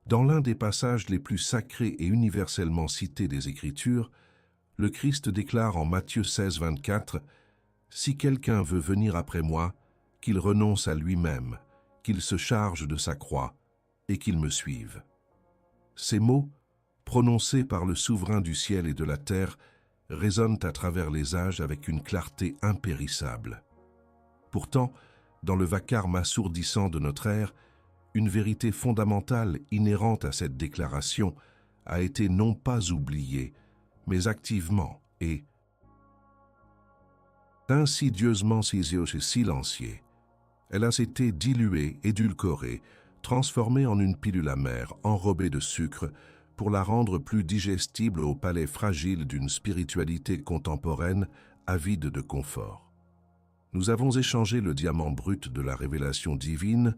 Dans l'un des passages les plus sacrés et universellement cités des Écritures, le Christ déclare en Matthieu 16, 24 « Si quelqu'un veut venir après moi, qu'il renonce à lui-même, qu'il se charge de sa croix et qu'il me suive. » Ces mots, prononcés par le souverain du ciel et de la terre, résonnent à travers les âges avec une clarté impérissable. Pourtant, dans le vacarme assourdissant de notre ère, une vérité fondamentale inhérente à cette déclaration a été non pas oubliée, mais activement et insidieusement silenciée. Elle a été diluée, édulcorée, transformée en une pilule amère, enrobée de sucre, pour la rendre plus digestible au palais fragile d'une spiritualité contemporaine avide de confort. Nous avons échangé le diamant brut de la révélation divine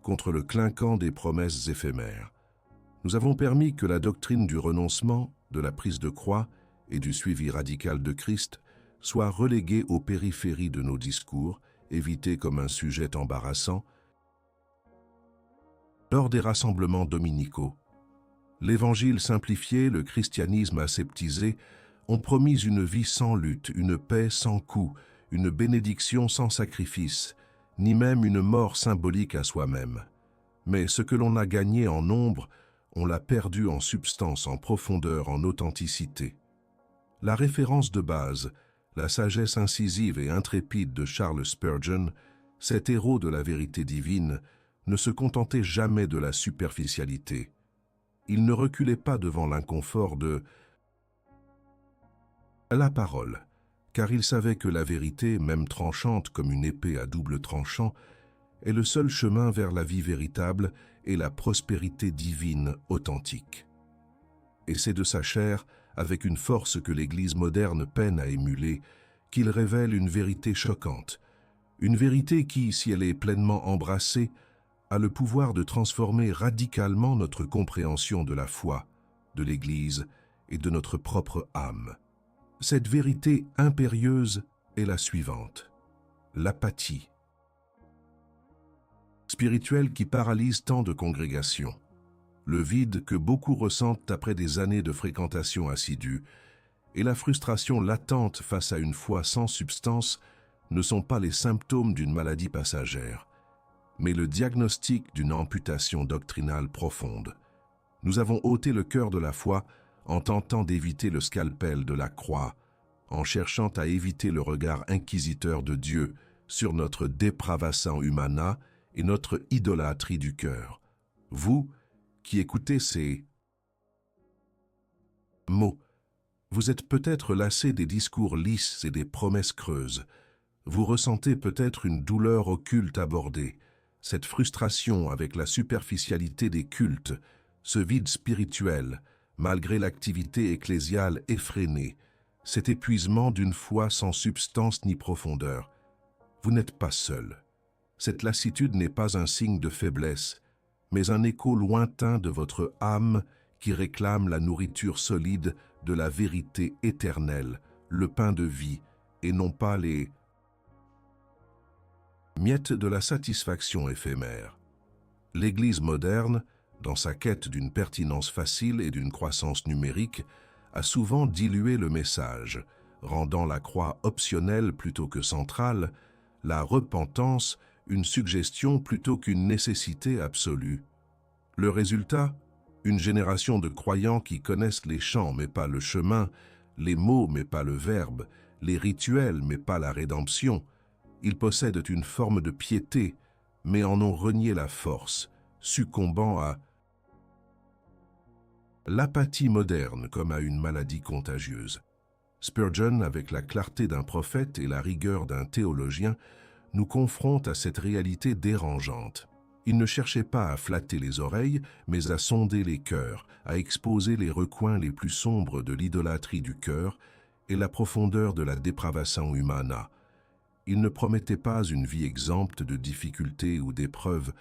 contre le clinquant des promesses éphémères. Nous avons permis que la doctrine du renoncement, de la prise de croix et du suivi radical de Christ soit reléguée aux périphéries de nos discours, évitée comme un sujet embarrassant. Lors des rassemblements dominicaux, l'Évangile simplifié, le christianisme aseptisé ont promis une vie sans lutte, une paix sans coup, une bénédiction sans sacrifice, ni même une mort symbolique à soi-même. Mais ce que l'on a gagné en nombre, on l'a perdu en substance, en profondeur, en authenticité. La référence de base, la sagesse incisive et intrépide de Charles Spurgeon, cet héros de la vérité divine, ne se contentait jamais de la superficialité. Il ne reculait pas devant l'inconfort de la parole, car il savait que la vérité, même tranchante comme une épée à double tranchant, est le seul chemin vers la vie véritable et la prospérité divine authentique. Et c'est de sa chair, avec une force que l'Église moderne peine à émuler, qu'il révèle une vérité choquante, une vérité qui, si elle est pleinement embrassée, a le pouvoir de transformer radicalement notre compréhension de la foi, de l'Église et de notre propre âme. Cette vérité impérieuse est la suivante: l'apathie spirituelle qui paralyse tant de congrégations, le vide que beaucoup ressentent après des années de fréquentation assidue, et la frustration latente face à une foi sans substance ne sont pas les symptômes d'une maladie passagère, mais le diagnostic d'une amputation doctrinale profonde. Nous avons ôté le cœur de la foi en tentant d'éviter le scalpel de la croix, en cherchant à éviter le regard inquisiteur de Dieu sur notre depravation humana et notre idolâtrie du cœur. Vous, qui écoutez ces mots, vous êtes peut-être lassé des discours lisses et des promesses creuses. Vous ressentez peut-être une douleur occulte abordée, cette frustration avec la superficialité des cultes, ce vide spirituel, malgré l'activité ecclésiale effrénée, cet épuisement d'une foi sans substance ni profondeur. Vous n'êtes pas seul. Cette lassitude n'est pas un signe de faiblesse, mais un écho lointain de votre âme qui réclame la nourriture solide de la vérité éternelle, le pain de vie, et non pas les miettes de la satisfaction éphémère. L'Église moderne, dans sa quête d'une pertinence facile et d'une croissance numérique, a souvent dilué le message, rendant la croix optionnelle plutôt que centrale, la repentance une suggestion plutôt qu'une nécessité absolue. Le résultat, une génération de croyants qui connaissent les chants mais pas le chemin, les mots mais pas le verbe, les rituels mais pas la rédemption. Ils possèdent une forme de piété, mais en ont renié la force, succombant à l'apathie moderne comme à une maladie contagieuse. Spurgeon, avec la clarté d'un prophète et la rigueur d'un théologien, nous confronte à cette réalité dérangeante. Il ne cherchait pas à flatter les oreilles, mais à sonder les cœurs, à exposer les recoins les plus sombres de l'idolâtrie du cœur et la profondeur de la depravation humana. Il ne promettait pas une vie exempte de difficultés ou d'épreuves,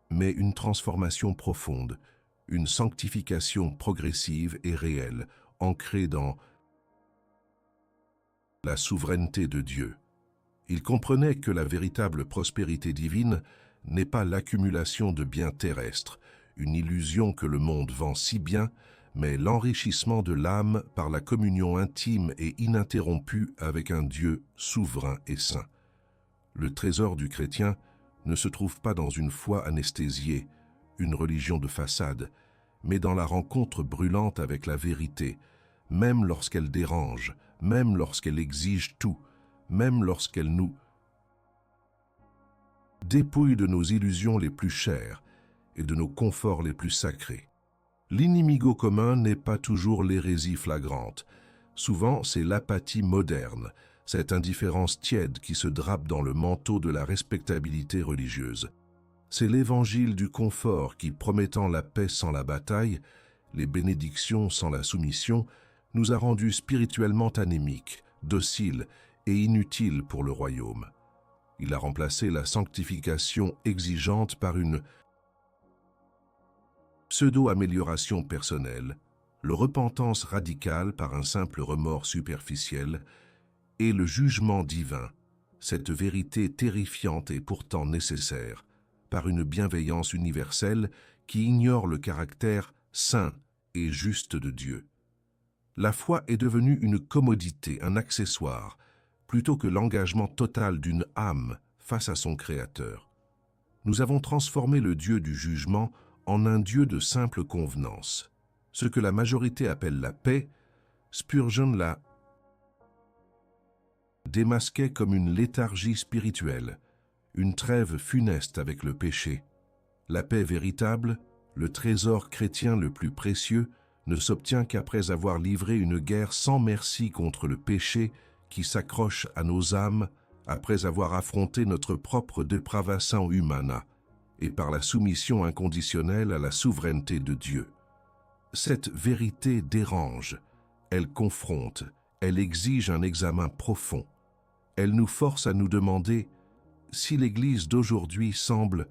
mais une transformation profonde, une sanctification progressive et réelle, ancrée dans la souveraineté de Dieu. Il comprenait que la véritable prospérité divine n'est pas l'accumulation de biens terrestres, une illusion que le monde vend si bien, mais l'enrichissement de l'âme par la communion intime et ininterrompue avec un Dieu souverain et saint. Le trésor du chrétien ne se trouve pas dans une foi anesthésiée, une religion de façade, mais dans la rencontre brûlante avec la vérité, même lorsqu'elle dérange, même lorsqu'elle exige tout, même lorsqu'elle nous dépouille de nos illusions les plus chères et de nos conforts les plus sacrés. L'inimigo commun n'est pas toujours l'hérésie flagrante. Souvent, c'est l'apathie moderne, cette indifférence tiède qui se drape dans le manteau de la respectabilité religieuse. C'est l'évangile du confort qui, promettant la paix sans la bataille, les bénédictions sans la soumission, nous a rendus spirituellement anémiques, dociles et inutiles pour le royaume. Il a remplacé la sanctification exigeante par une pseudo-amélioration personnelle, le repentance radicale par un simple remords superficiel et le jugement divin, cette vérité terrifiante et pourtant nécessaire, par une bienveillance universelle qui ignore le caractère saint et juste de Dieu. La foi est devenue une commodité, un accessoire, plutôt que l'engagement total d'une âme face à son Créateur. Nous avons transformé le Dieu du jugement en un Dieu de simple convenance. Ce que la majorité appelle la paix, Spurgeon la démasquait comme une léthargie spirituelle, une trêve funeste avec le péché. La paix véritable, le trésor chrétien le plus précieux, ne s'obtient qu'après avoir livré une guerre sans merci contre le péché qui s'accroche à nos âmes, après avoir affronté notre propre depravation humana, et par la soumission inconditionnelle à la souveraineté de Dieu. Cette vérité dérange, elle confronte, elle exige un examen profond. Elle nous force à nous demander si l'Église d'aujourd'hui semble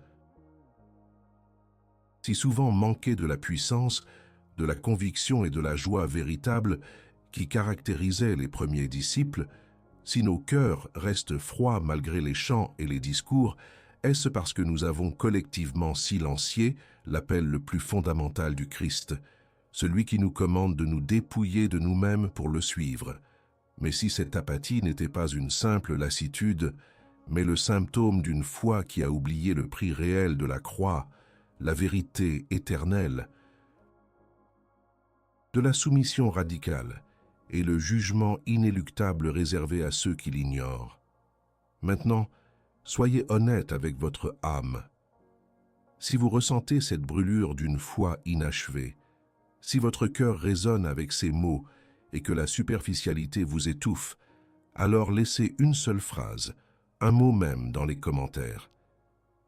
si souvent manquer de la puissance, de la conviction et de la joie véritable qui caractérisaient les premiers disciples, si nos cœurs restent froids malgré les chants et les discours, est-ce parce que nous avons collectivement silencié l'appel le plus fondamental du Christ, celui qui nous commande de nous dépouiller de nous-mêmes pour le suivre? Mais si cette apathie n'était pas une simple lassitude, mais le symptôme d'une foi qui a oublié le prix réel de la croix, la vérité éternelle, de la soumission radicale et le jugement inéluctable réservé à ceux qui l'ignorent. Maintenant, soyez honnête avec votre âme. Si vous ressentez cette brûlure d'une foi inachevée, si votre cœur résonne avec ces mots et que la superficialité vous étouffe, alors laissez une seule phrase, un mot même dans les commentaires.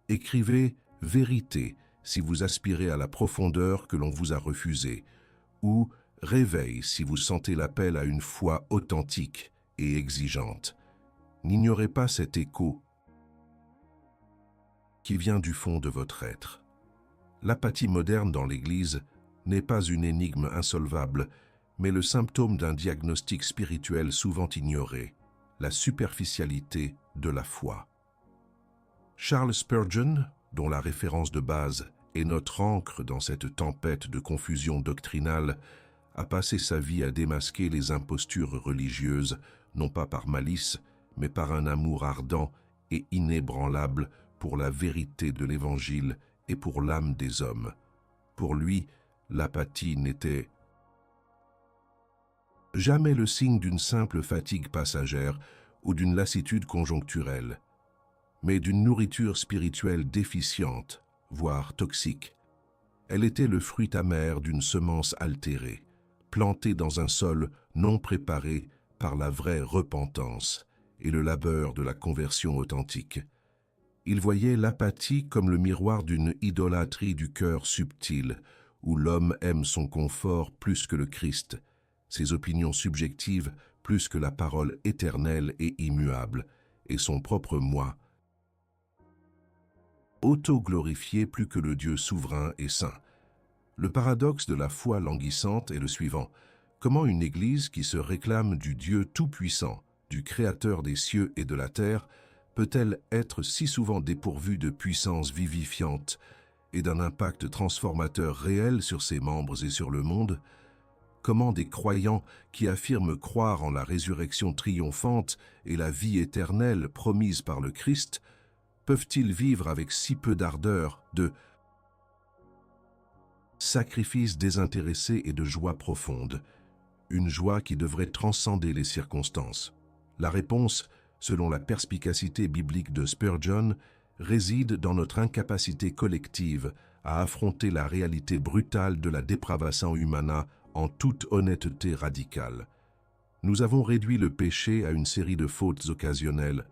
Écrivez « vérité » si vous aspirez à la profondeur que l'on vous a refusée, ou « réveil » si vous sentez l'appel à une foi authentique et exigeante. N'ignorez pas cet écho qui vient du fond de votre être. L'apathie moderne dans l'Église n'est pas une énigme insolvable, mais le symptôme d'un diagnostic spirituel souvent ignoré, la superficialité de la foi. Charles Spurgeon, dont la référence de base est notre ancre dans cette tempête de confusion doctrinale, a passé sa vie à démasquer les impostures religieuses, non pas par malice, mais par un amour ardent et inébranlable pour la vérité de l'Évangile et pour l'âme des hommes. Pour lui, l'apathie n'était jamais le signe d'une simple fatigue passagère ou d'une lassitude conjoncturelle, mais d'une nourriture spirituelle déficiente, voire toxique. Elle était le fruit amer d'une semence altérée, plantée dans un sol non préparé par la vraie repentance et le labeur de la conversion authentique. Il voyait l'apathie comme le miroir d'une idolâtrie du cœur subtil, où l'homme aime son confort plus que le Christ, ses opinions subjectives plus que la parole éternelle et immuable, et son propre moi, auto-glorifié plus que le Dieu souverain et saint. Le paradoxe de la foi languissante est le suivant. Comment une Église qui se réclame du Dieu tout-puissant, du Créateur des cieux et de la terre, peut-elle être si souvent dépourvue de puissance vivifiante et d'un impact transformateur réel sur ses membres et sur le monde, comment des croyants qui affirment croire en la résurrection triomphante et la vie éternelle promise par le Christ peuvent-ils vivre avec si peu d'ardeur, de sacrifice désintéressé et de joie profonde, une joie qui devrait transcender les circonstances? La réponse, selon la perspicacité biblique de Spurgeon, réside dans notre incapacité collective à affronter la réalité brutale de la depravation humana en toute honnêteté radicale. Nous avons réduit le péché à une série de fautes occasionnelles,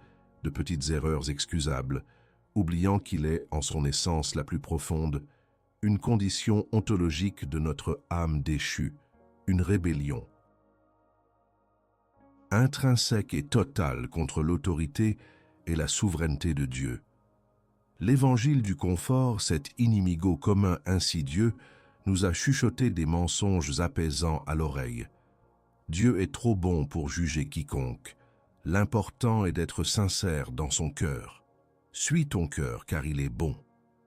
de petites erreurs excusables, oubliant qu'il est, en son essence la plus profonde, une condition ontologique de notre âme déchue, une rébellion intrinsèque et totale contre l'autorité et la souveraineté de Dieu. L'évangile du confort, cet inimigo commun insidieux, nous a chuchoté des mensonges apaisants à l'oreille. Dieu est trop bon pour juger quiconque. L'important est d'être sincère dans son cœur. Suis ton cœur, car il est bon.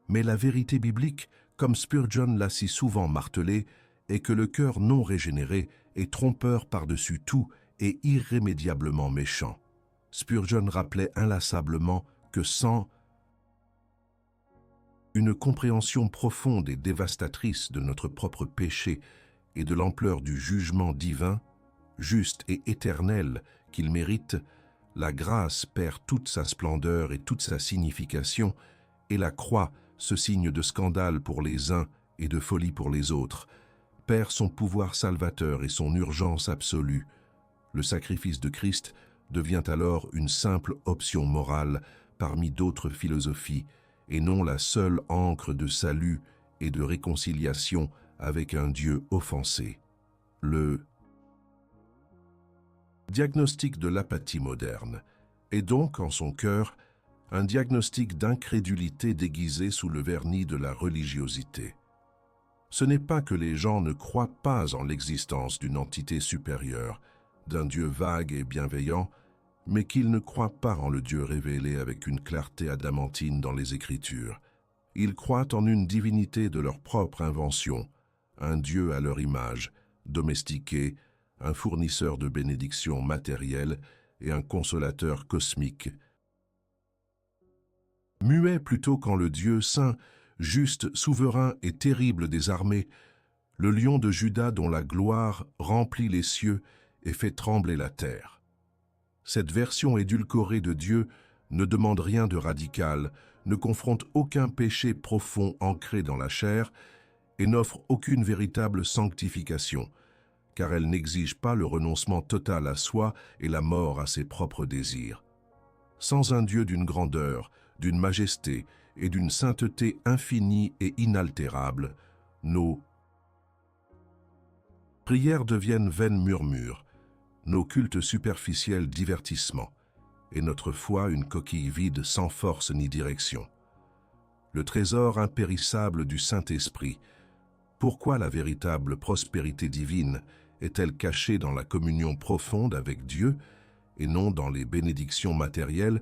Mais la vérité biblique, comme Spurgeon l'a si souvent martelé, est que le cœur non régénéré est trompeur par-dessus tout et irrémédiablement méchant. Spurgeon rappelait inlassablement que sans une compréhension profonde et dévastatrice de notre propre péché et de l'ampleur du jugement divin, juste et éternel qu'il mérite, la grâce perd toute sa splendeur et toute sa signification, et la croix, ce signe de scandale pour les uns et de folie pour les autres, perd son pouvoir salvateur et son urgence absolue. Le sacrifice de Christ devient alors une simple option morale parmi d'autres philosophies, et non la seule ancre de salut et de réconciliation avec un Dieu offensé. Le diagnostic de l'apathie moderne est donc, en son cœur, un diagnostic d'incrédulité déguisé sous le vernis de la religiosité. Ce n'est pas que les gens ne croient pas en l'existence d'une entité supérieure, d'un Dieu vague et bienveillant, mais qu'ils ne croient pas en le Dieu révélé avec une clarté adamantine dans les Écritures. Ils croient en une divinité de leur propre invention, un Dieu à leur image, domestiqué, un fournisseur de bénédictions matérielles et un consolateur cosmique. Muet plutôt qu'en le Dieu saint, juste, souverain et terrible des armées, le lion de Juda dont la gloire remplit les cieux et fait trembler la terre. Cette version édulcorée de Dieu ne demande rien de radical, ne confronte aucun péché profond ancré dans la chair et n'offre aucune véritable sanctification, car elle n'exige pas le renoncement total à soi et la mort à ses propres désirs. Sans un Dieu d'une grandeur, d'une majesté et d'une sainteté infinie et inaltérable, nos prières deviennent vaines murmures, nos cultes superficiels divertissements, et notre foi une coquille vide sans force ni direction. Le trésor impérissable du Saint-Esprit, pourquoi la véritable prospérité divine est-elle cachée dans la communion profonde avec Dieu et non dans les bénédictions matérielles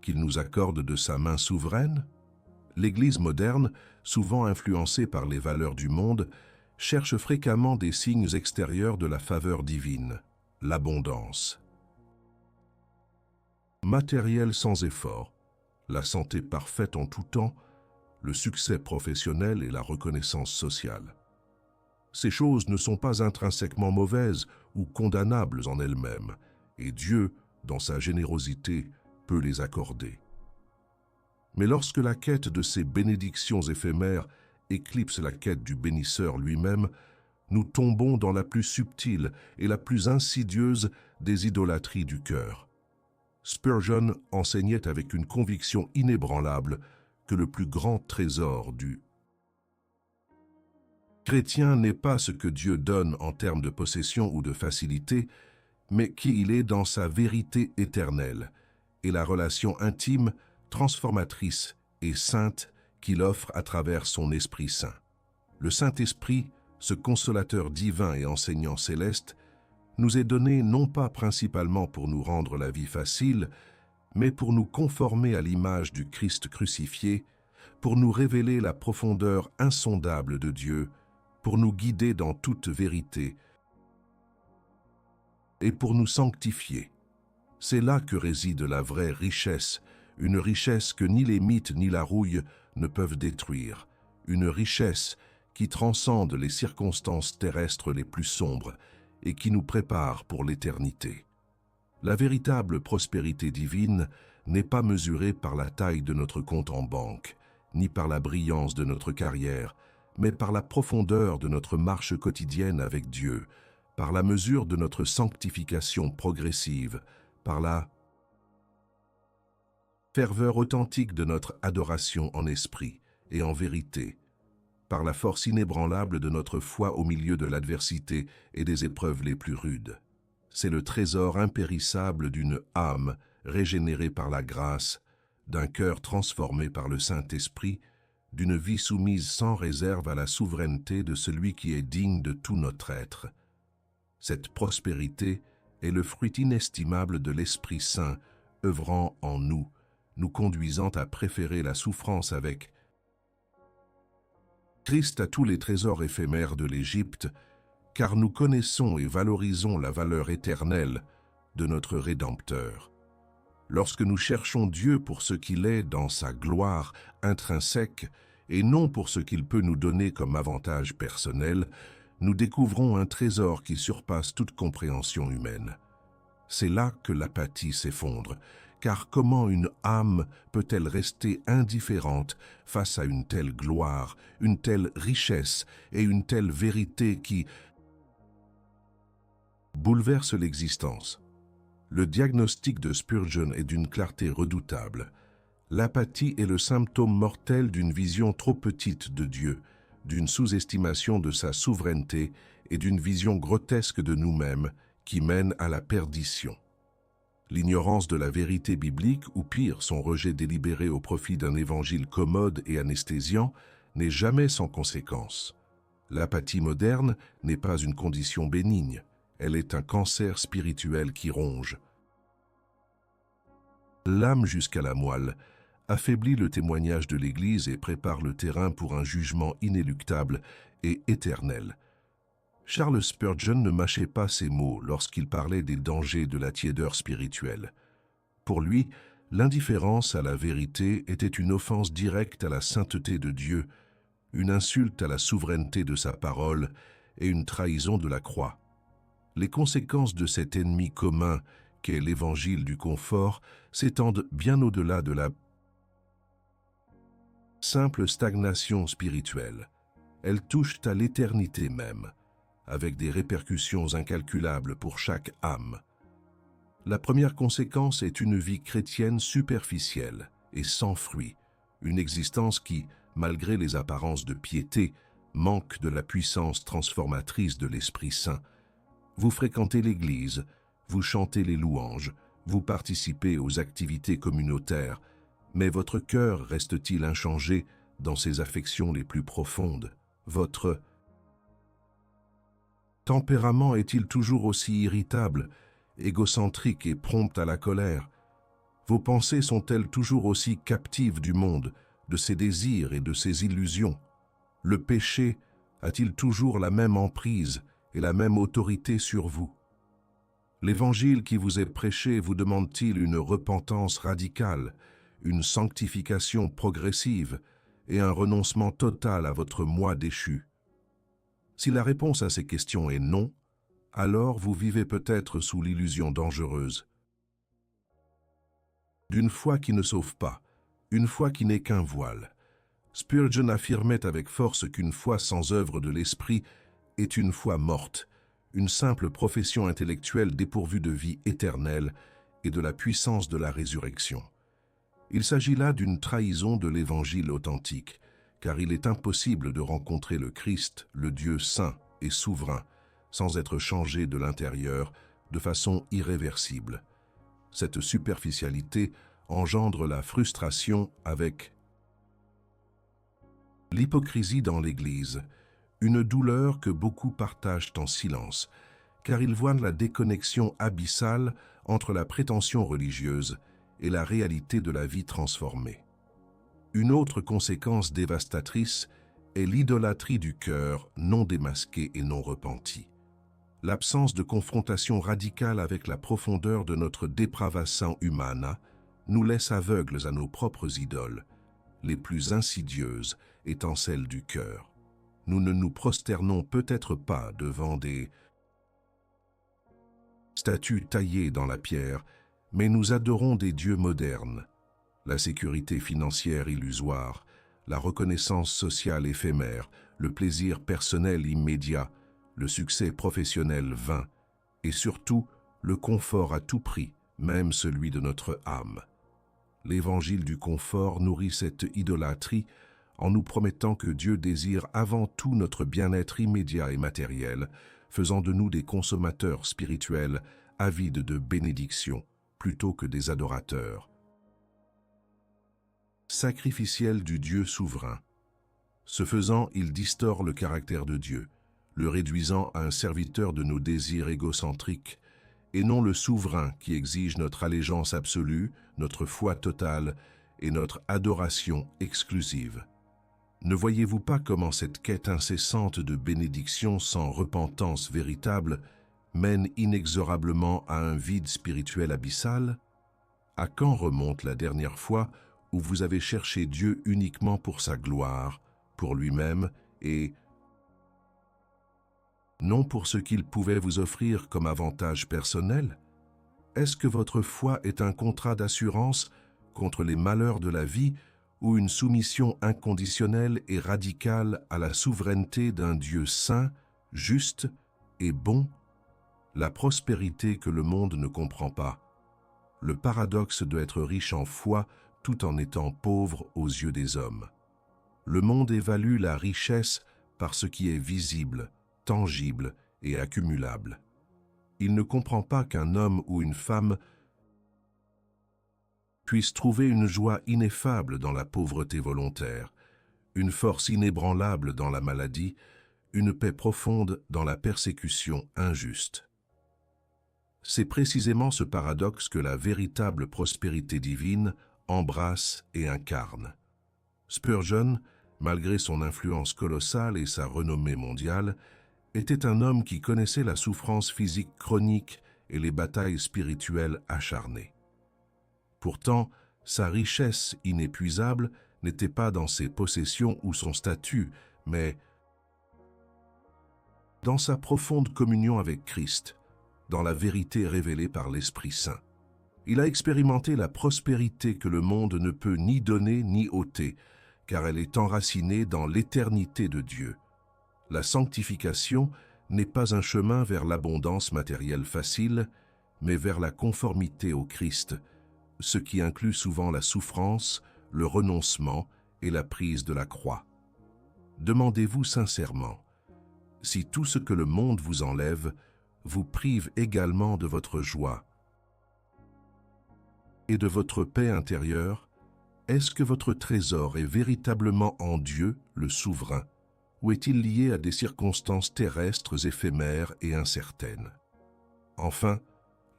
qu'il nous accorde de sa main souveraine? L'Église moderne, souvent influencée par les valeurs du monde, cherche fréquemment des signes extérieurs de la faveur divine. L'abondance matérielle sans effort, la santé parfaite en tout temps, le succès professionnel et la reconnaissance sociale. Ces choses ne sont pas intrinsèquement mauvaises ou condamnables en elles-mêmes, et Dieu, dans sa générosité, peut les accorder. Mais lorsque la quête de ces bénédictions éphémères éclipse la quête du bénisseur lui-même, nous tombons dans la plus subtile et la plus insidieuse des idolâtries du cœur. Spurgeon enseignait avec une conviction inébranlable que le plus grand trésor du chrétien n'est pas ce que Dieu donne en termes de possession ou de facilité, mais qui il est dans sa vérité éternelle et la relation intime, transformatrice et sainte qu'il offre à travers son Esprit Saint. Le Saint-Esprit, ce consolateur divin et enseignant céleste, nous est donné non pas principalement pour nous rendre la vie facile, mais pour nous conformer à l'image du Christ crucifié, pour nous révéler la profondeur insondable de Dieu, pour nous guider dans toute vérité et pour nous sanctifier. C'est là que réside la vraie richesse, une richesse que ni les mythes ni la rouille ne peuvent détruire, une richesse qui transcende les circonstances terrestres les plus sombres et qui nous prépare pour l'éternité. La véritable prospérité divine n'est pas mesurée par la taille de notre compte en banque, ni par la brillance de notre carrière, mais par la profondeur de notre marche quotidienne avec Dieu, par la mesure de notre sanctification progressive, par la ferveur authentique de notre adoration en esprit et en vérité, par la force inébranlable de notre foi au milieu de l'adversité et des épreuves les plus rudes. C'est le trésor impérissable d'une âme régénérée par la grâce, d'un cœur transformé par le Saint-Esprit, d'une vie soumise sans réserve à la souveraineté de celui qui est digne de tout notre être. Cette prospérité est le fruit inestimable de l'Esprit Saint œuvrant en nous, nous conduisant à préférer la souffrance avec Christ à tous les trésors éphémères de l'Égypte, car nous connaissons et valorisons la valeur éternelle de notre Rédempteur. Lorsque nous cherchons Dieu pour ce qu'il est dans sa gloire intrinsèque et non pour ce qu'il peut nous donner comme avantage personnel, nous découvrons un trésor qui surpasse toute compréhension humaine. C'est là que l'apathie s'effondre, car comment une âme peut-elle rester indifférente face à une telle gloire, une telle richesse et une telle vérité qui bouleverse l'existence? Le diagnostic de Spurgeon est d'une clarté redoutable. L'apathie est le symptôme mortel d'une vision trop petite de Dieu, d'une sous-estimation de sa souveraineté et d'une vision grotesque de nous-mêmes qui mène à la perdition. L'ignorance de la vérité biblique, ou pire, son rejet délibéré au profit d'un évangile commode et anesthésiant, n'est jamais sans conséquence. L'apathie moderne n'est pas une condition bénigne, elle est un cancer spirituel qui ronge l'âme jusqu'à la moelle, affaiblit le témoignage de l'Église et prépare le terrain pour un jugement inéluctable et éternel. Charles Spurgeon ne mâchait pas ses mots lorsqu'il parlait des dangers de la tiédeur spirituelle. Pour lui, l'indifférence à la vérité était une offense directe à la sainteté de Dieu, une insulte à la souveraineté de sa parole et une trahison de la croix. Les conséquences de cet ennemi commun qu'est l'évangile du confort s'étendent bien au-delà de la simple stagnation spirituelle. Elles touchent à l'éternité même, avec des répercussions incalculables pour chaque âme. La première conséquence est une vie chrétienne superficielle et sans fruit, une existence qui, malgré les apparences de piété, manque de la puissance transformatrice de l'Esprit Saint. Vous fréquentez l'Église, vous chantez les louanges, vous participez aux activités communautaires, mais votre cœur reste-t-il inchangé dans ses affections les plus profondes? Votre tempérament est-il toujours aussi irritable, égocentrique et prompt à la colère? Vos pensées sont-elles toujours aussi captives du monde, de ses désirs et de ses illusions? Le péché a-t-il toujours la même emprise et la même autorité sur vous? L'Évangile qui vous est prêché vous demande-t-il une repentance radicale, une sanctification progressive et un renoncement total à votre moi déchu? Si la réponse à ces questions est non, alors vous vivez peut-être sous l'illusion dangereuse d'une foi qui ne sauve pas, une foi qui n'est qu'un voile. Spurgeon affirmait avec force qu'une foi sans œuvre de l'esprit est une foi morte, une simple profession intellectuelle dépourvue de vie éternelle et de la puissance de la résurrection. Il s'agit là d'une trahison de l'Évangile authentique, car il est impossible de rencontrer le Christ, le Dieu saint et souverain, sans être changé de l'intérieur de façon irréversible. Cette superficialité engendre la frustration avec l'hypocrisie dans l'Église, une douleur que beaucoup partagent en silence, car ils voient la déconnexion abyssale entre la prétention religieuse et la réalité de la vie transformée. Une autre conséquence dévastatrice est l'idolâtrie du cœur non démasqué et non repenti. L'absence de confrontation radicale avec la profondeur de notre depravation humana nous laisse aveugles à nos propres idoles, les plus insidieuses étant celles du cœur. Nous ne nous prosternons peut-être pas devant des statues taillées dans la pierre, mais nous adorons des dieux modernes, la sécurité financière illusoire, la reconnaissance sociale éphémère, le plaisir personnel immédiat, le succès professionnel vain, et surtout le confort à tout prix, même celui de notre âme. L'évangile du confort nourrit cette idolâtrie en nous promettant que Dieu désire avant tout notre bien-être immédiat et matériel, faisant de nous des consommateurs spirituels avides de bénédictions plutôt que des adorateurs sacrificiels du Dieu souverain. Ce faisant, il distord le caractère de Dieu, le réduisant à un serviteur de nos désirs égocentriques, et non le souverain qui exige notre allégeance absolue, notre foi totale et notre adoration exclusive. Ne voyez-vous pas comment cette quête incessante de bénédiction sans repentance véritable mène inexorablement à un vide spirituel abyssal? À quand remonte la dernière fois où vous avez cherché Dieu uniquement pour sa gloire, pour lui-même et non pour ce qu'il pouvait vous offrir comme avantage personnel? Est-ce que votre foi est un contrat d'assurance contre les malheurs de la vie ou une soumission inconditionnelle et radicale à la souveraineté d'un Dieu saint, juste et bon? La prospérité que le monde ne comprend pas. Le paradoxe d'être riche en foi tout en étant pauvre aux yeux des hommes. Le monde évalue la richesse par ce qui est visible, tangible et accumulable. Il ne comprend pas qu'un homme ou une femme puisse trouver une joie ineffable dans la pauvreté volontaire, une force inébranlable dans la maladie, une paix profonde dans la persécution injuste. C'est précisément ce paradoxe que la véritable prospérité divine embrasse et incarne. Spurgeon, malgré son influence colossale et sa renommée mondiale, était un homme qui connaissait la souffrance physique chronique et les batailles spirituelles acharnées. Pourtant, sa richesse inépuisable n'était pas dans ses possessions ou son statut, mais dans sa profonde communion avec Christ, dans la vérité révélée par l'Esprit Saint. Il a expérimenté la prospérité que le monde ne peut ni donner ni ôter, car elle est enracinée dans l'éternité de Dieu. La sanctification n'est pas un chemin vers l'abondance matérielle facile, mais vers la conformité au Christ, ce qui inclut souvent la souffrance, le renoncement et la prise de la croix. Demandez-vous sincèrement, si tout ce que le monde vous enlève vous prive également de votre joie et de votre paix intérieure, est-ce que votre trésor est véritablement en Dieu, le souverain, ou est-il lié à des circonstances terrestres éphémères et incertaines? Enfin,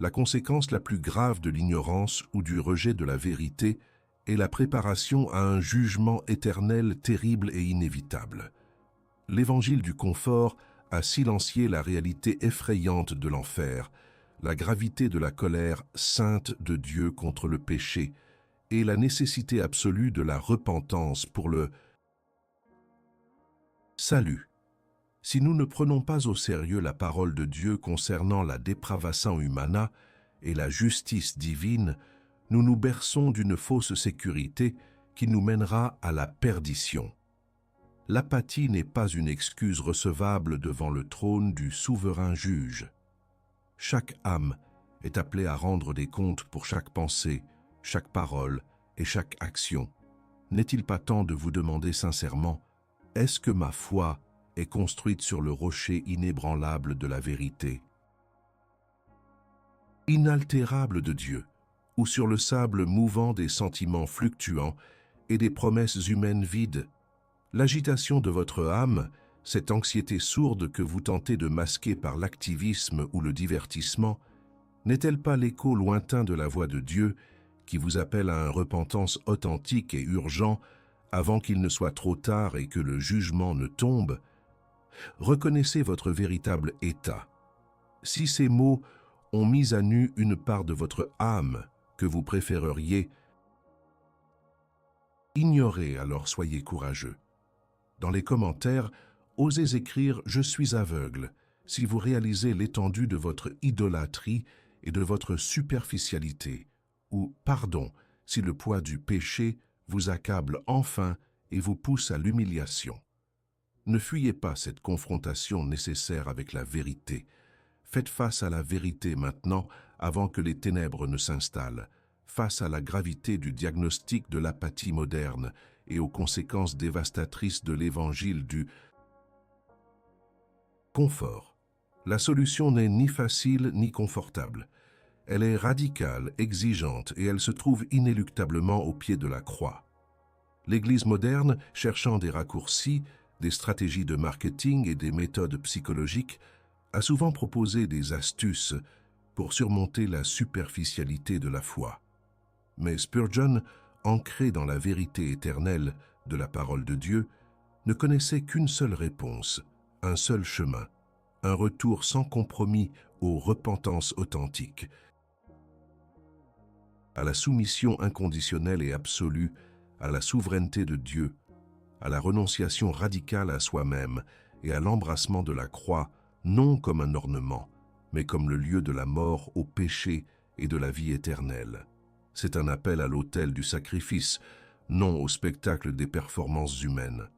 la conséquence la plus grave de l'ignorance ou du rejet de la vérité est la préparation à un jugement éternel terrible et inévitable. L'évangile du confort a silencié la réalité effrayante de l'enfer, la gravité de la colère sainte de Dieu contre le péché et la nécessité absolue de la repentance pour le salut. Si nous ne prenons pas au sérieux la parole de Dieu concernant la depravation humana et la justice divine, nous nous berçons d'une fausse sécurité qui nous mènera à la perdition. L'apathie n'est pas une excuse recevable devant le trône du souverain juge. Chaque âme est appelée à rendre des comptes pour chaque pensée, chaque parole et chaque action. N'est-il pas temps de vous demander sincèrement, est-ce que ma foi est construite sur le rocher inébranlable de la vérité, inaltérable de Dieu, ou sur le sable mouvant des sentiments fluctuants et des promesses humaines vides? L'agitation de votre âme, cette anxiété sourde que vous tentez de masquer par l'activisme ou le divertissement, n'est-elle pas l'écho lointain de la voix de Dieu qui vous appelle à une repentance authentique et urgente avant qu'il ne soit trop tard et que le jugement ne tombe, reconnaissez votre véritable état. Si ces mots ont mis à nu une part de votre âme que vous préféreriez ignorer, alors soyez courageux. Dans les commentaires, osez écrire « Je suis aveugle » si vous réalisez l'étendue de votre idolâtrie et de votre superficialité, ou « Pardon » si le poids du péché vous accable enfin et vous pousse à l'humiliation. Ne fuyez pas cette confrontation nécessaire avec la vérité. Faites face à la vérité maintenant avant que les ténèbres ne s'installent, face à la gravité du diagnostic de l'apathie moderne et aux conséquences dévastatrices de l'évangile du confort. La solution n'est ni facile ni confortable. Elle est radicale, exigeante et elle se trouve inéluctablement au pied de la croix. L'Église moderne, cherchant des raccourcis, des stratégies de marketing et des méthodes psychologiques, a souvent proposé des astuces pour surmonter la superficialité de la foi. Mais Spurgeon, ancré dans la vérité éternelle de la parole de Dieu, ne connaissait qu'une seule réponse, un seul chemin, un retour sans compromis aux repentances authentiques, à la soumission inconditionnelle et absolue, à la souveraineté de Dieu, à la renonciation radicale à soi-même et à l'embrassement de la croix, non comme un ornement, mais comme le lieu de la mort au péché et de la vie éternelle. C'est un appel à l'autel du sacrifice, non au spectacle des performances humaines.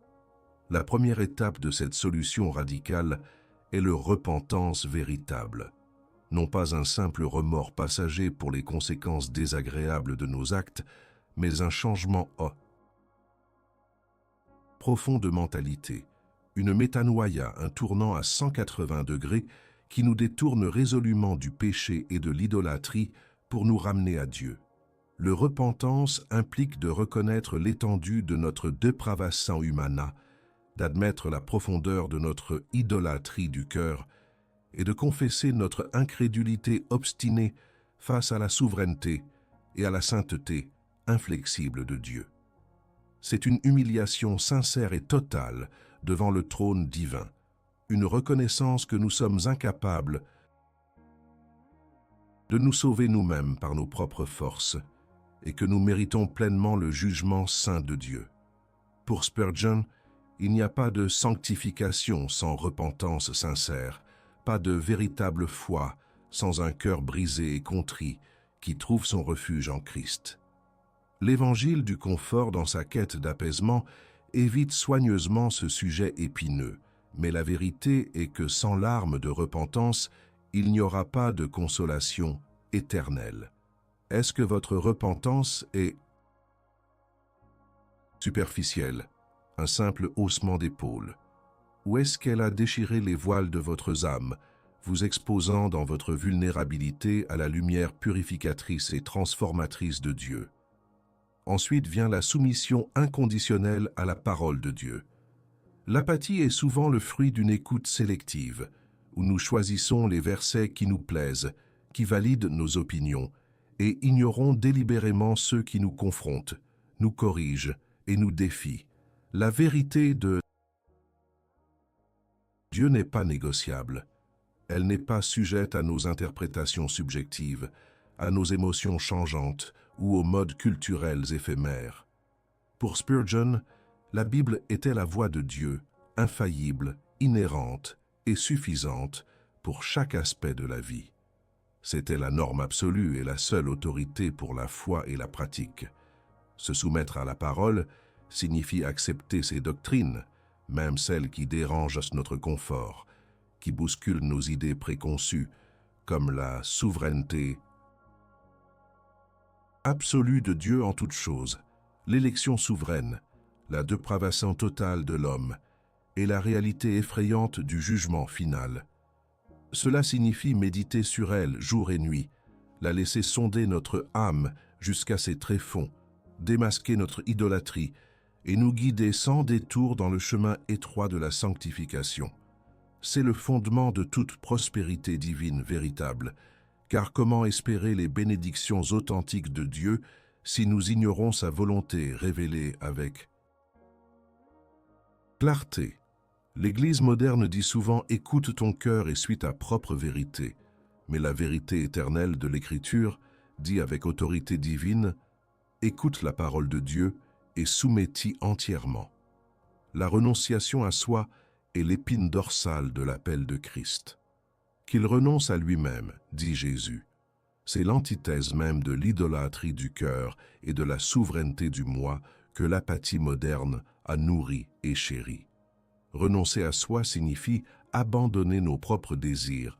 La première étape de cette solution radicale est le repentance véritable. Non pas un simple remords passager pour les conséquences désagréables de nos actes, mais un changement profond de mentalité, une métanoïa, un tournant à 180 degrés qui nous détourne résolument du péché et de l'idolâtrie pour nous ramener à Dieu. Le repentance implique de reconnaître l'étendue de notre depravation humana, d'admettre la profondeur de notre idolâtrie du cœur et de confesser notre incrédulité obstinée face à la souveraineté et à la sainteté inflexible de Dieu. C'est une humiliation sincère et totale devant le trône divin, une reconnaissance que nous sommes incapables de nous sauver nous-mêmes par nos propres forces et que nous méritons pleinement le jugement saint de Dieu. Pour Spurgeon, il n'y a pas de sanctification sans repentance sincère, pas de véritable foi sans un cœur brisé et contrit qui trouve son refuge en Christ. L'évangile du confort dans sa quête d'apaisement évite soigneusement ce sujet épineux, mais la vérité est que sans larmes de repentance, il n'y aura pas de consolation éternelle. Est-ce que votre repentance est superficielle, un simple haussement d'épaule? Ou est-ce qu'elle a déchiré les voiles de votre âme, vous exposant dans votre vulnérabilité à la lumière purificatrice et transformatrice de Dieu? Ensuite vient la soumission inconditionnelle à la parole de Dieu. L'apathie est souvent le fruit d'une écoute sélective, où nous choisissons les versets qui nous plaisent, qui valident nos opinions, et ignorons délibérément ceux qui nous confrontent, nous corrigent et nous défient. La vérité de Dieu n'est pas négociable. Elle n'est pas sujette à nos interprétations subjectives, à nos émotions changeantes ou aux modes culturels éphémères. Pour Spurgeon, la Bible était la voix de Dieu, infaillible, inhérente et suffisante pour chaque aspect de la vie. C'était la norme absolue et la seule autorité pour la foi et la pratique. Se soumettre à la parole signifie accepter ses doctrines, même celles qui dérangent notre confort, qui bousculent nos idées préconçues, comme la souveraineté absolue de Dieu en toutes choses, l'élection souveraine, la dépravation totale de l'homme et la réalité effrayante du jugement final. Cela signifie méditer sur elle jour et nuit, la laisser sonder notre âme jusqu'à ses tréfonds, démasquer notre idolâtrie et nous guider sans détour dans le chemin étroit de la sanctification. C'est le fondement de toute prospérité divine véritable, car comment espérer les bénédictions authentiques de Dieu si nous ignorons sa volonté révélée avec Clarté. L'Église moderne dit souvent « écoute ton cœur et suis ta propre vérité », mais la vérité éternelle de l'Écriture dit avec autorité divine « écoute la parole de Dieu et soumets-t'y entièrement ». La renonciation à soi est l'épine dorsale de l'appel de Christ. Qu'il renonce à lui-même, dit Jésus. C'est l'antithèse même de l'idolâtrie du cœur et de la souveraineté du moi que l'apathie moderne a nourri et chéri. Renoncer à soi signifie abandonner nos propres désirs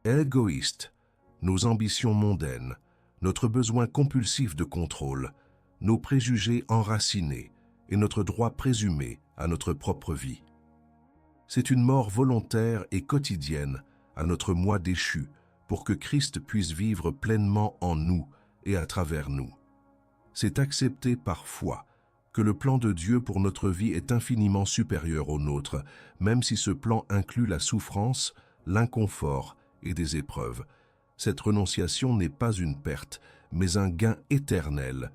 égoïstes, nos ambitions mondaines, notre besoin compulsif de contrôle, nos préjugés enracinés et notre droit présumé à notre propre vie. C'est une mort volontaire et quotidienne à notre moi déchu pour que Christ puisse vivre pleinement en nous et à travers nous. C'est accepter par foi que le plan de Dieu pour notre vie est infiniment supérieur au nôtre, même si ce plan inclut la souffrance, l'inconfort et des épreuves. Cette renonciation n'est pas une perte, mais un gain éternel,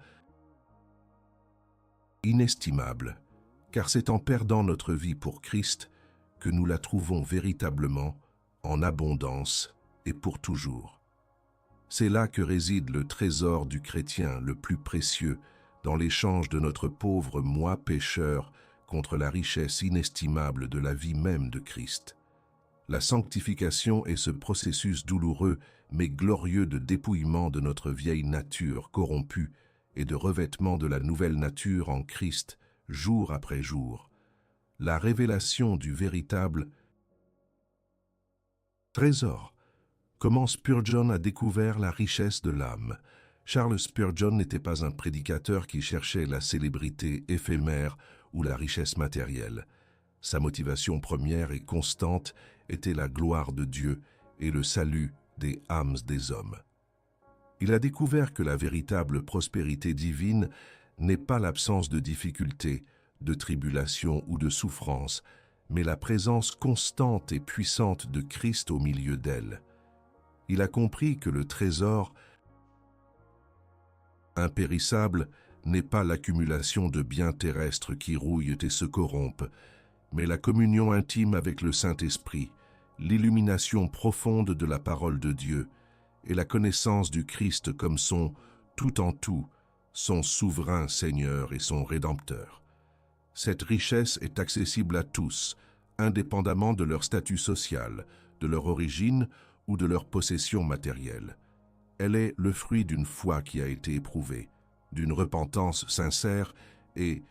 inestimable, car c'est en perdant notre vie pour Christ que nous la trouvons véritablement en abondance et pour toujours. C'est là que réside le trésor du chrétien le plus précieux, dans l'échange de notre pauvre moi pécheur contre la richesse inestimable de la vie même de Christ. La sanctification est ce processus douloureux mais glorieux de dépouillement de notre vieille nature corrompue et de revêtement de la nouvelle nature en Christ, jour après jour. La révélation du véritable trésor. Comment Spurgeon a découvert la richesse de l'âme. Charles Spurgeon n'était pas un prédicateur qui cherchait la célébrité éphémère ou la richesse matérielle. Sa motivation première et constante était la gloire de Dieu et le salut des âmes des hommes. Il a découvert que la véritable prospérité divine n'est pas l'absence de difficultés, de tribulations ou de souffrances, mais la présence constante et puissante de Christ au milieu d'elle. Il a compris que le trésor impérissable n'est pas l'accumulation de biens terrestres qui rouillent et se corrompent, mais la communion intime avec le Saint-Esprit, l'illumination profonde de la parole de Dieu et la connaissance du Christ comme son tout en tout, son souverain Seigneur et son Rédempteur. Cette richesse est accessible à tous, indépendamment de leur statut social, de leur origine ou de leur possession matérielle. Elle est le fruit d'une foi qui a été éprouvée, d'une repentance sincère et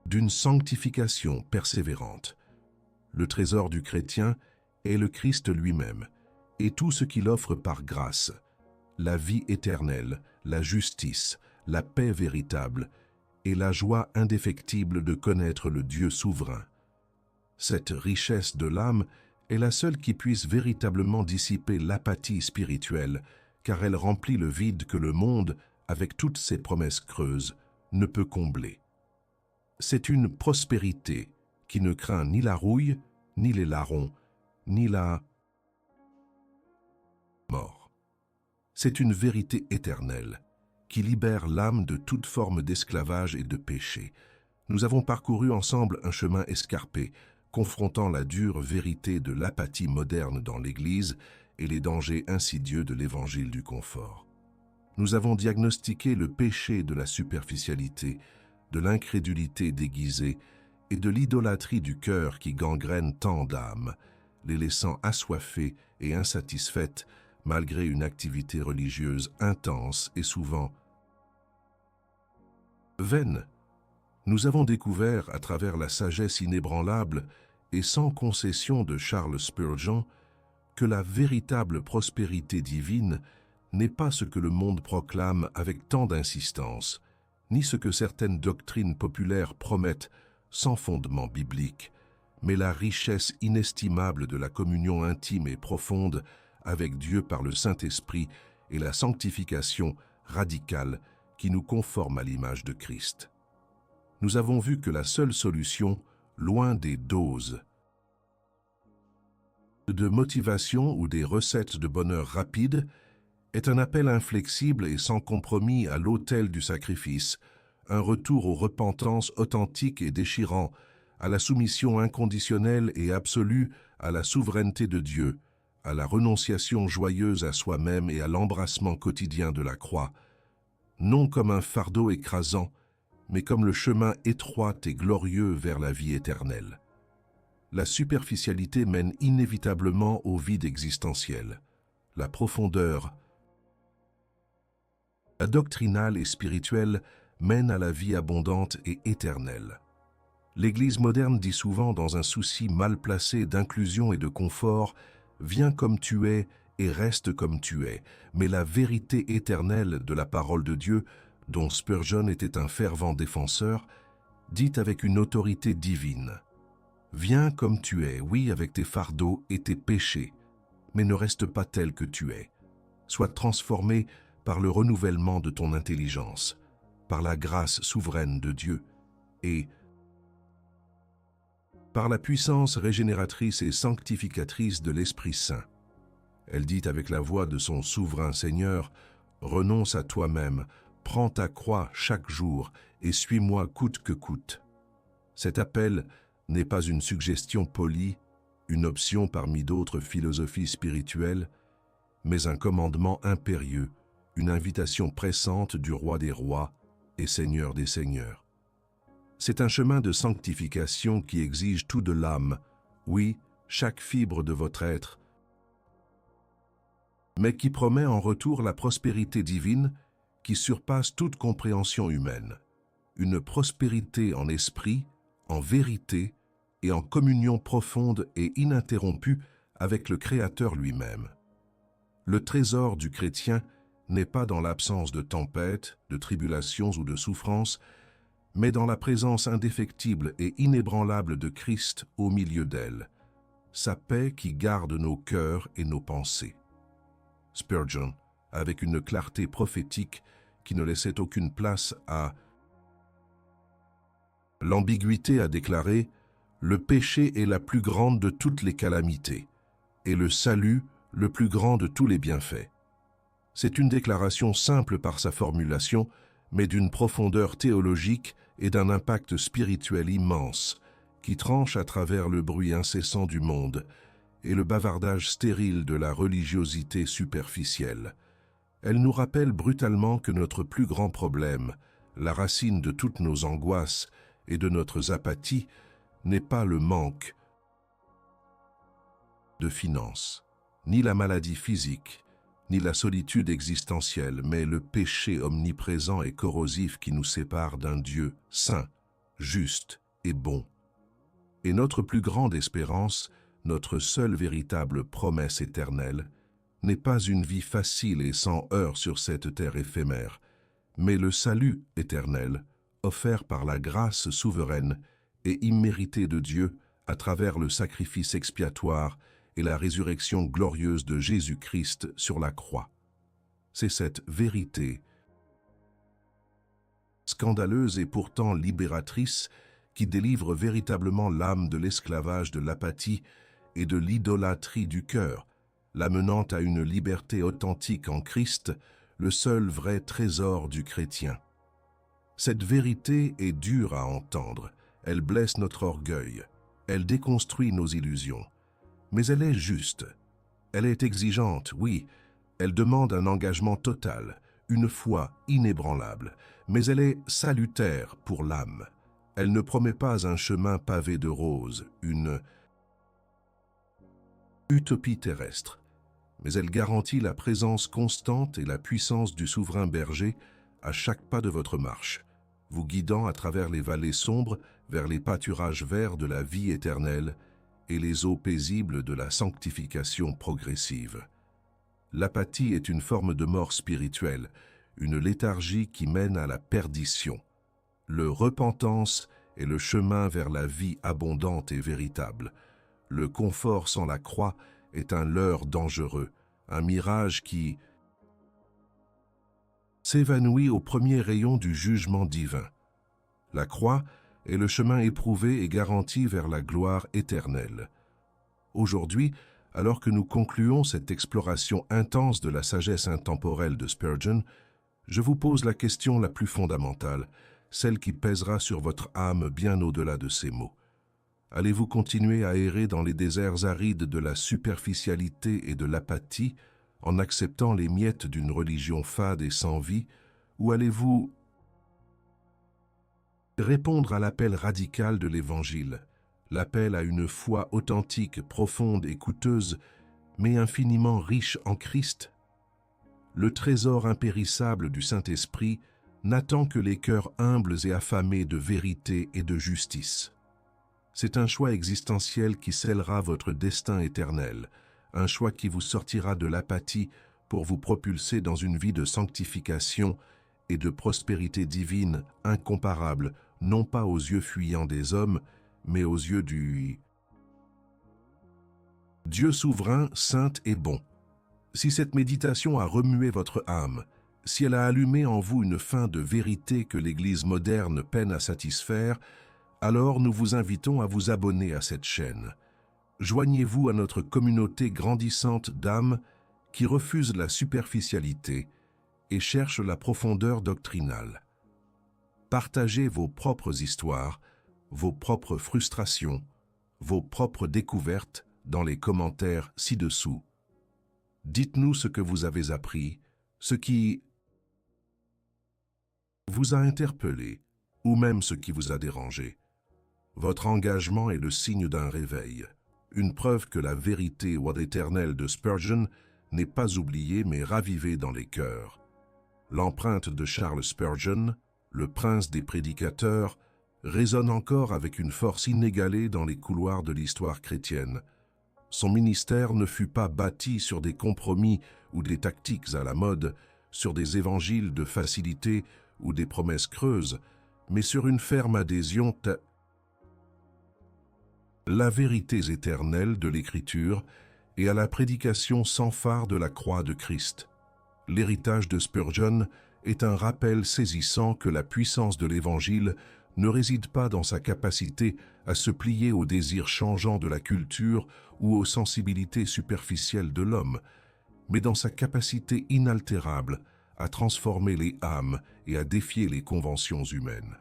d'une sanctification persévérante. Le trésor du chrétien est le Christ lui-même et tout ce qu'il offre par grâce, la vie éternelle, la justice, la paix véritable et la joie indéfectible de connaître le Dieu souverain. Cette richesse de l'âme est la seule qui puisse véritablement dissiper l'apathie spirituelle, car elle remplit le vide que le monde, avec toutes ses promesses creuses, ne peut combler. C'est une prospérité qui ne craint ni la rouille, ni les larrons, ni la mort. C'est une vérité éternelle qui libère l'âme de toute forme d'esclavage et de péché. Nous avons parcouru ensemble un chemin escarpé, confrontant la dure vérité de l'apathie moderne dans l'Église et les dangers insidieux de l'évangile du confort. Nous avons diagnostiqué le péché de la superficialité, de l'incrédulité déguisée et de l'idolâtrie du cœur qui gangrène tant d'âmes, les laissant assoiffées et insatisfaites malgré une activité religieuse intense et souvent vaine. Nous avons découvert, à travers la sagesse inébranlable et sans concession de Charles Spurgeon, que la véritable prospérité divine n'est pas ce que le monde proclame avec tant d'insistance, ni ce que certaines doctrines populaires promettent sans fondement biblique, mais la richesse inestimable de la communion intime et profonde avec Dieu par le Saint-Esprit et la sanctification radicale qui nous conforme à l'image de Christ. Nous avons vu que la seule solution, loin des doses de motivation ou des recettes de bonheur rapides, est un appel inflexible et sans compromis à l'autel du sacrifice, un retour aux repentances authentiques et déchirant, à la soumission inconditionnelle et absolue à la souveraineté de Dieu, à la renonciation joyeuse à soi-même et à l'embrassement quotidien de la croix, non comme un fardeau écrasant, mais comme le chemin étroit et glorieux vers la vie éternelle. La superficialité mène inévitablement au vide existentiel. La profondeur, la doctrinale et spirituelle mène à la vie abondante et éternelle. L'Église moderne dit souvent, dans un souci mal placé d'inclusion et de confort, « Viens comme tu es et reste comme tu es », mais la vérité éternelle de la parole de Dieu, dont Spurgeon était un fervent défenseur, dit avec une autorité divine. « Viens comme tu es, oui, avec tes fardeaux et tes péchés, mais ne reste pas tel que tu es. Sois transformé par le renouvellement de ton intelligence, par la grâce souveraine de Dieu et par la puissance régénératrice et sanctificatrice de l'Esprit Saint. » Elle dit avec la voix de son souverain Seigneur, « Renonce à toi-même, prends ta croix chaque jour et suis-moi coûte que coûte. » Cet appel n'est pas une suggestion polie, une option parmi d'autres philosophies spirituelles, mais un commandement impérieux, une invitation pressante du Roi des rois et Seigneur des seigneurs. C'est un chemin de sanctification qui exige tout de l'âme, oui, chaque fibre de votre être, mais qui promet en retour la prospérité divine qui surpasse toute compréhension humaine. Une prospérité en esprit, en vérité et en communion profonde et ininterrompue avec le Créateur lui-même. Le trésor du chrétien n'est pas dans l'absence de tempêtes, de tribulations ou de souffrances, mais dans la présence indéfectible et inébranlable de Christ au milieu d'elle, sa paix qui garde nos cœurs et nos pensées. Spurgeon, avec une clarté prophétique qui ne laissait aucune place à l'ambiguïté, a déclaré « Le péché est la plus grande de toutes les calamités, et le salut le plus grand de tous les bienfaits. » C'est une déclaration simple par sa formulation, mais d'une profondeur théologique et d'un impact spirituel immense, qui tranche à travers le bruit incessant du monde et le bavardage stérile de la religiosité superficielle. Elle nous rappelle brutalement que notre plus grand problème, la racine de toutes nos angoisses et de notre apathie, n'est pas le manque de finances, ni la maladie physique, ni la solitude existentielle, mais le péché omniprésent et corrosif qui nous sépare d'un Dieu saint, juste et bon. Et notre plus grande espérance, notre seule véritable promesse éternelle, n'est pas une vie facile et sans heurts sur cette terre éphémère, mais le salut éternel, offert par la grâce souveraine et imméritée de Dieu à travers le sacrifice expiatoire et la résurrection glorieuse de Jésus-Christ sur la croix. C'est cette vérité scandaleuse et pourtant libératrice qui délivre véritablement l'âme de l'esclavage de l'apathie et de l'idolâtrie du cœur, l'amenant à une liberté authentique en Christ, le seul vrai trésor du chrétien. Cette vérité est dure à entendre, elle blesse notre orgueil, elle déconstruit nos illusions. Mais elle est juste, elle est exigeante, oui, elle demande un engagement total, une foi inébranlable, mais elle est salutaire pour l'âme. Elle ne promet pas un chemin pavé de roses, une utopie terrestre, mais elle garantit la présence constante et la puissance du souverain berger à chaque pas de votre marche, vous guidant à travers les vallées sombres vers les pâturages verts de la vie éternelle et les eaux paisibles de la sanctification progressive. L'apathie est une forme de mort spirituelle, une léthargie qui mène à la perdition. Le repentance est le chemin vers la vie abondante et véritable. Le confort sans la croix est un leurre dangereux, un mirage qui s'évanouit au premier rayon du jugement divin. La croix est le chemin éprouvé et garanti vers la gloire éternelle. Aujourd'hui, alors que nous concluons cette exploration intense de la sagesse intemporelle de Spurgeon, je vous pose la question la plus fondamentale. celle qui pèsera sur votre âme bien au-delà de ces mots. Allez-vous continuer à errer dans les déserts arides de la superficialité et de l'apathie, en acceptant les miettes d'une religion fade et sans vie, ou allez-vous répondre à l'appel radical de l'Évangile, l'appel à une foi authentique, profonde et coûteuse, mais infiniment riche en Christ? Le trésor impérissable du Saint-Esprit n'attend que les cœurs humbles et affamés de vérité et de justice. C'est un choix existentiel qui scellera votre destin éternel, un choix qui vous sortira de l'apathie pour vous propulser dans une vie de sanctification et de prospérité divine incomparable, non pas aux yeux fuyants des hommes, mais aux yeux du Dieu souverain, saint et bon. Si cette méditation a remué votre âme, si elle a allumé en vous une faim de vérité que l'Église moderne peine à satisfaire, alors nous vous invitons à vous abonner à cette chaîne. Joignez-vous à notre communauté grandissante d'âmes qui refusent la superficialité et cherchent la profondeur doctrinale. Partagez vos propres histoires, vos propres frustrations, vos propres découvertes dans les commentaires ci-dessous. Dites-nous ce que vous avez appris, ce qui vous a interpellé, ou même ce qui vous a dérangé. Votre engagement est le signe d'un réveil, une preuve que la vérité éternelle de Spurgeon n'est pas oubliée mais ravivée dans les cœurs. L'empreinte de Charles Spurgeon, le prince des prédicateurs, résonne encore avec une force inégalée dans les couloirs de l'histoire chrétienne. Son ministère ne fut pas bâti sur des compromis ou des tactiques à la mode, sur des évangiles de facilité ou des promesses creuses, mais sur une ferme adhésion la vérité éternelle de l'Écriture et à la prédication sans phare de la croix de Christ. L'héritage de Spurgeon est un rappel saisissant que la puissance de l'Évangile ne réside pas dans sa capacité à se plier aux désirs changeants de la culture ou aux sensibilités superficielles de l'homme, mais dans sa capacité inaltérable à transformer les âmes et à défier les conventions humaines.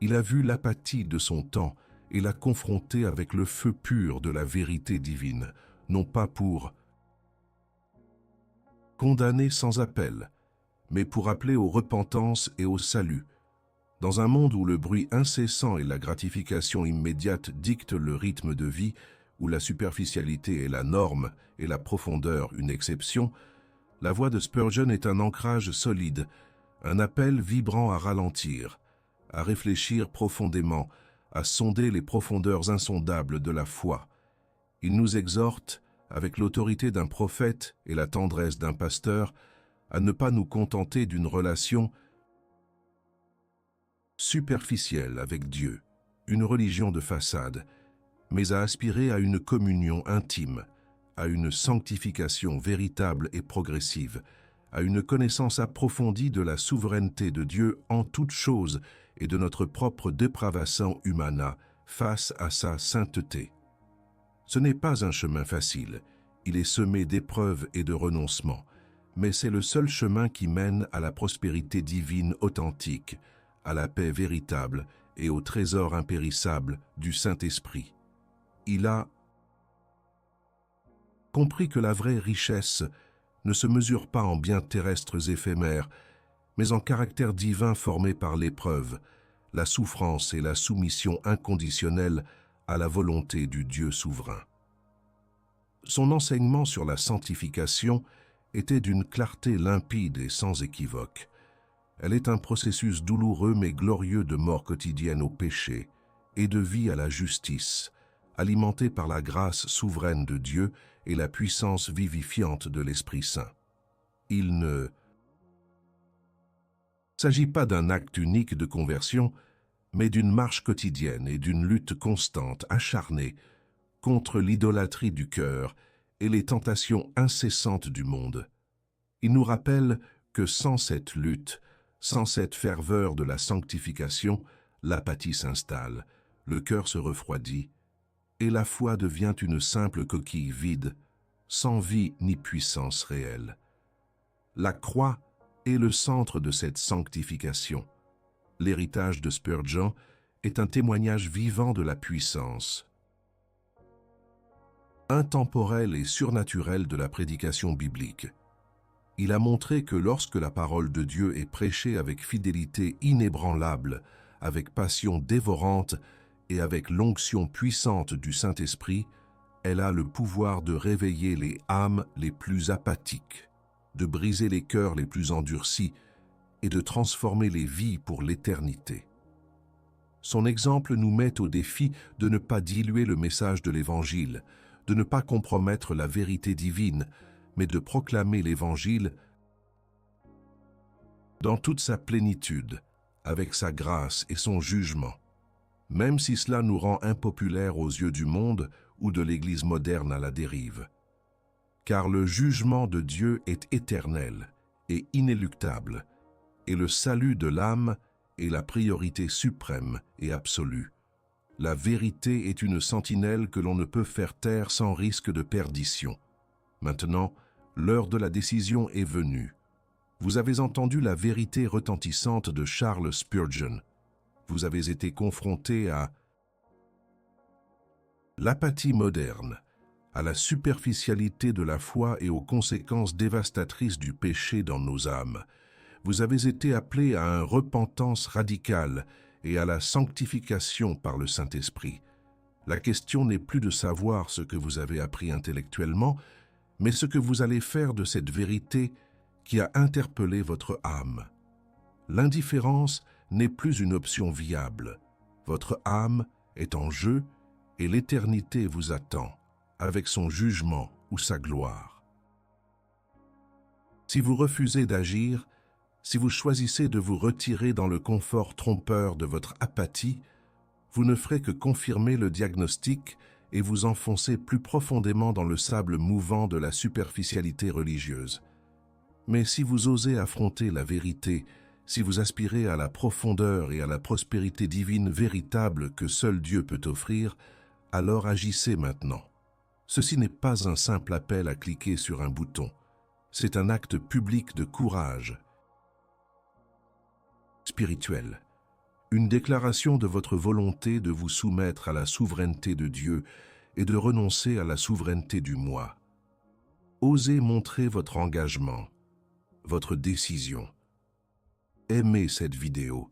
Il a vu l'apathie de son temps et l'a confronté avec le feu pur de la vérité divine, non pas pour condamner sans appel, mais pour appeler aux repentances et au salut. Dans un monde où le bruit incessant et la gratification immédiate dictent le rythme de vie, où la superficialité est la norme et la profondeur une exception, la voix de Spurgeon est un ancrage solide, un appel vibrant à ralentir, à réfléchir profondément, à sonder les profondeurs insondables de la foi. Il nous exhorte, avec l'autorité d'un prophète et la tendresse d'un pasteur, à ne pas nous contenter d'une relation superficielle avec Dieu, une religion de façade, mais à aspirer à une communion intime, à une sanctification véritable et progressive, à une connaissance approfondie de la souveraineté de Dieu en toutes choses et de notre propre depravation humana face à sa sainteté. Ce n'est pas un chemin facile, il est semé d'épreuves et de renoncements, mais c'est le seul chemin qui mène à la prospérité divine authentique, à la paix véritable et au trésor impérissable du Saint-Esprit. Il a compris que la vraie richesse ne se mesure pas en biens terrestres éphémères, mais en caractère divin formé par l'épreuve, la souffrance et la soumission inconditionnelle à la volonté du Dieu souverain. Son enseignement sur la sanctification était d'une clarté limpide et sans équivoque. Elle est un processus douloureux mais glorieux de mort quotidienne au péché et de vie à la justice, alimenté par la grâce souveraine de Dieu et la puissance vivifiante de l'Esprit Saint. Il ne s'agit pas d'un acte unique de conversion, mais d'une marche quotidienne et d'une lutte constante, acharnée, contre l'idolâtrie du cœur et les tentations incessantes du monde. Il nous rappelle que sans cette lutte, sans cette ferveur de la sanctification, l'apathie s'installe, le cœur se refroidit, et la foi devient une simple coquille vide, sans vie ni puissance réelle. La croix est le centre de cette sanctification. l'héritage de Spurgeon, est un témoignage vivant de la puissance intemporelle et surnaturelle de la prédication biblique. Il a montré que lorsque la parole de Dieu est prêchée avec fidélité inébranlable, avec passion dévorante et avec l'onction puissante du Saint-Esprit, elle a le pouvoir de réveiller les âmes les plus apathiques, de briser les cœurs les plus endurcis et de transformer les vies pour l'éternité. Son exemple nous met au défi de ne pas diluer le message de l'Évangile, de ne pas compromettre la vérité divine, mais de proclamer l'Évangile dans toute sa plénitude, avec sa grâce et son jugement, même si cela nous rend impopulaires aux yeux du monde ou de l'Église moderne à la dérive. Car le jugement de Dieu est éternel et inéluctable, et le salut de l'âme est la priorité suprême et absolue. La vérité est une sentinelle que l'on ne peut faire taire sans risque de perdition. Maintenant, l'heure de la décision est venue. Vous avez entendu la vérité retentissante de Charles Spurgeon. Vous avez été confronté à l'apathie moderne, à la superficialité de la foi et aux conséquences dévastatrices du péché dans nos âmes. Vous avez été appelé à une repentance radicale et à la sanctification par le Saint-Esprit. La question n'est plus de savoir ce que vous avez appris intellectuellement, mais ce que vous allez faire de cette vérité qui a interpellé votre âme. L'indifférence n'est plus une option viable. Votre âme est en jeu et l'éternité vous attend, avec son jugement ou sa gloire. Si vous refusez d'agir, si vous choisissez de vous retirer dans le confort trompeur de votre apathie, vous ne ferez que confirmer le diagnostic et vous enfoncer plus profondément dans le sable mouvant de la superficialité religieuse. Mais si vous osez affronter la vérité, si vous aspirez à la profondeur et à la prospérité divine véritable que seul Dieu peut offrir, alors agissez maintenant. Ceci n'est pas un simple appel à cliquer sur un bouton. C'est un acte public de courage spirituel. Une déclaration de votre volonté de vous soumettre à la souveraineté de Dieu et de renoncer à la souveraineté du moi. Osez montrer votre engagement, votre décision. Aimez cette vidéo.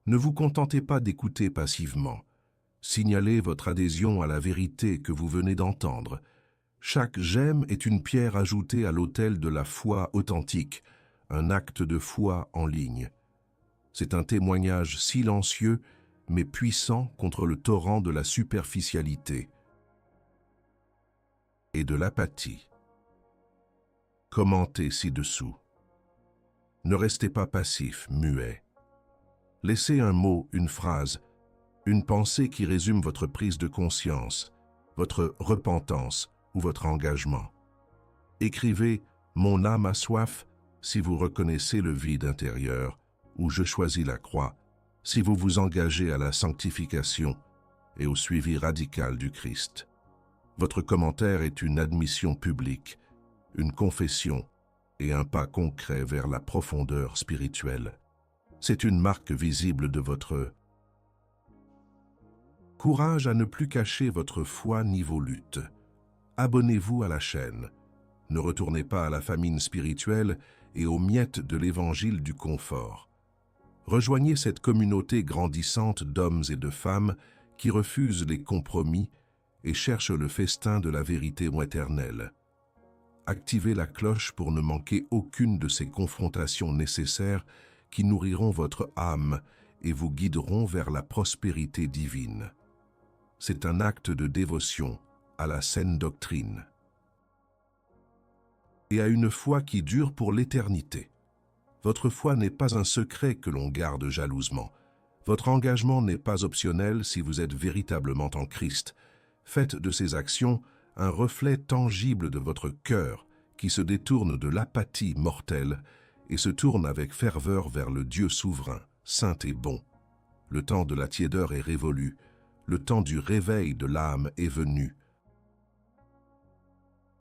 Ne vous contentez pas d'écouter passivement. Signalez votre adhésion à la vérité que vous venez d'entendre. Chaque j'aime est une pierre ajoutée à l'autel de la foi authentique, un acte de foi en ligne. C'est un témoignage silencieux mais puissant contre le torrent de la superficialité et de l'apathie. Commentez ci-dessous. Ne restez pas passif, muet. Laissez un mot, une phrase, une pensée qui résume votre prise de conscience, votre repentance ou votre engagement. Écrivez « Mon âme a soif » si vous reconnaissez le vide intérieur, ou « Je choisis la croix » si vous vous engagez à la sanctification et au suivi radical du Christ. Votre commentaire est une admission publique, une confession et un pas concret vers la profondeur spirituelle. C'est une marque visible de votre courage à ne plus cacher votre foi ni vos luttes. Abonnez-vous à la chaîne. Ne retournez pas à la famine spirituelle et aux miettes de l'évangile du confort. Rejoignez cette communauté grandissante d'hommes et de femmes qui refusent les compromis et cherchent le festin de la vérité éternelle. Activez la cloche pour ne manquer aucune de ces confrontations nécessaires qui nourriront votre âme et vous guideront vers la prospérité divine. C'est un acte de dévotion à la saine doctrine et à une foi qui dure pour l'éternité. Votre foi n'est pas un secret que l'on garde jalousement. Votre engagement n'est pas optionnel si vous êtes véritablement en Christ. Faites de ces actions un reflet tangible de votre cœur qui se détourne de l'apathie mortelle et se tourne avec ferveur vers le Dieu souverain, saint et bon. Le temps de la tiédeur est révolu, le temps du réveil de l'âme est venu.